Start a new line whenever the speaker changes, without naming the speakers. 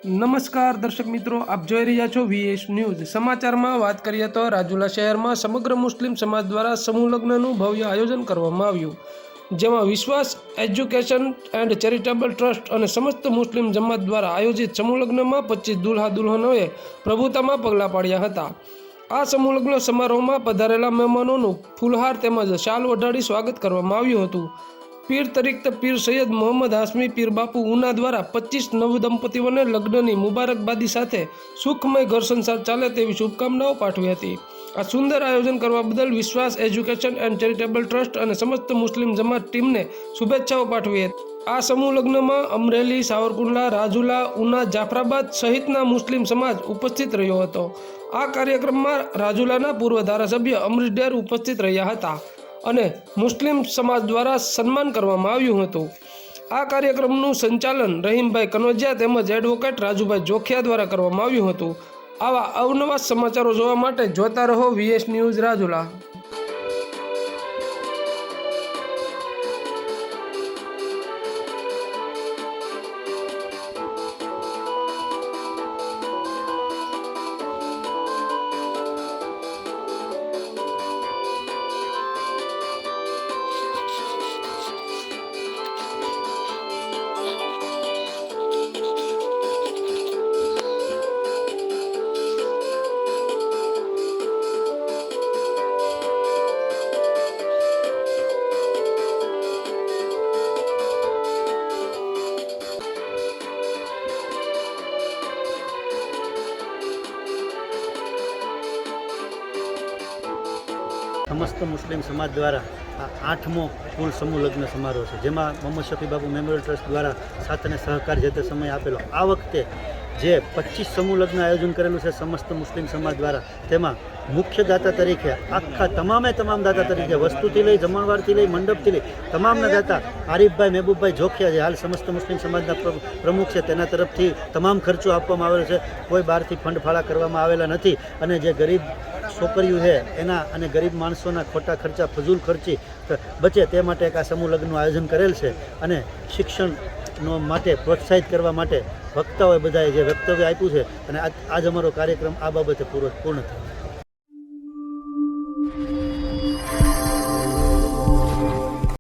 નમસ્કાર દર્શક મિત્રો, આપ જોઈ રહ્યા છો VS ન્યૂઝ। સમાચારમાં વાત કરીએ તો રાજુલા શહેરમાં સમગ્ર મુસ્લિમ સમાજ દ્વારા સમૂહ લગ્નનું ભવ્ય આયોજન કરવામાં આવ્યું, જેમાં વિશ્વાસ એજ્યુકેશન એન્ડ ચેરિટેબલ ટ્રસ્ટ અને સમસ્ત મુસ્લિમ જમાત દ્વારા આયોજિત સમૂહ લગ્નમાં 25 દુલ્હા દુલ્હનોએ પ્રભુતામાં પગલાં પાડ્યા હતા। આ સમૂહ લગ્ન સમારોહમાં પધારેલા મહેમાનોનું ફૂલહાર તેમજ શાલ ઓઢાડી સ્વાગત કરવામાં આવ્યું હતું। પીર તરીકે પીર સૈયદ મોહમ્મદ હાશમી પીર બાપુ ઉના દ્વારા 25 નવ દંપતીઓને લગ્નની મુબારકબાદી સાથે સુખમય ઘર સંસાર ચાલે તેવી શુભકામનાઓ પાઠવી હતી। આ સુંદર આયોજન કરવા બદલ વિશ્વાસ એજ્યુકેશન એન્ડ ચેરિટેબલ ટ્રસ્ટ અને સમસ્ત મુસ્લિમ જમાત ટીમને શુભેચ્છાઓ પાઠવી હતી। આ સમૂહ લગ્નમાં અમરેલી, સાવરકુંડલા, રાજુલા, ઉના, જાફરાબાદ સહિતના મુસ્લિમ સમાજ ઉપસ્થિત રહ્યો હતો। આ કાર્યક્રમમાં રાજુલાના પૂર્વ ધારાસભ્ય અમરીશ ડેર ઉપસ્થિત રહ્યા હતા અને મુસ્લિમ સમાજ દ્વારા સન્માન કરવામાં આવ્યું હતું। આ કાર્યક્રમનું સંચાલન રહીમભાઈ કનોજિયા તેમજ એડવોકેટ રાજુભાઈ જોખિયા દ્વારા કરવામાં આવ્યું હતું। આવા અવનવા સમાચારો જોવા માટે જોતા રહો VS ન્યૂઝ રાજુલા।
समस्त मुस्लिम समाज द्वारा 8मो कुल समूह लग्न समारोह है, जेमा मोहम्मद शफी बाबू मेमोरियल ट्रस्ट द्वारा साथ અને સહકાર જે તે સમય આપેલો। આ વખતે જે 25 સમૂહ લગ્ન આયોજન કરેલું છે સમસ્ત મુસ્લિમ સમાજ દ્વારા, તેમાં મુખ્ય દાતા તરીકે આખા તમામ દાતા તરીકે વસ્તુથી લઈ જમણવારથી લઈ મંડપથી લઈ તમામના દાતા આરીફભાઈ મહેબૂબભાઈ જોખિયા જે હાલ સમસ્ત મુસ્લિમ સમાજના પ્રમુખ છે, તેના તરફથી તમામ ખર્ચો આપવામાં આવેલો છે। કોઈ બહારથી ફંડ ફાળા કરવામાં આવેલા નથી અને જે ગરીબ છોકરીઓ છે એના અને ગરીબ માણસોના ખોટા ખર્ચા ફજૂલ ખર્ચી બચે તે માટે એક આ સમૂહ લગ્નનું આયોજન કરેલ છે અને શિક્ષણનો માટે પ્રોત્સાહિત કરવા માટે વક્તાઓએ બધાએ જે વક્તવ્ય આપ્યું છે અને આજ અમારો કાર્યક્રમ આ બાબતે પૂર્ણ થયો।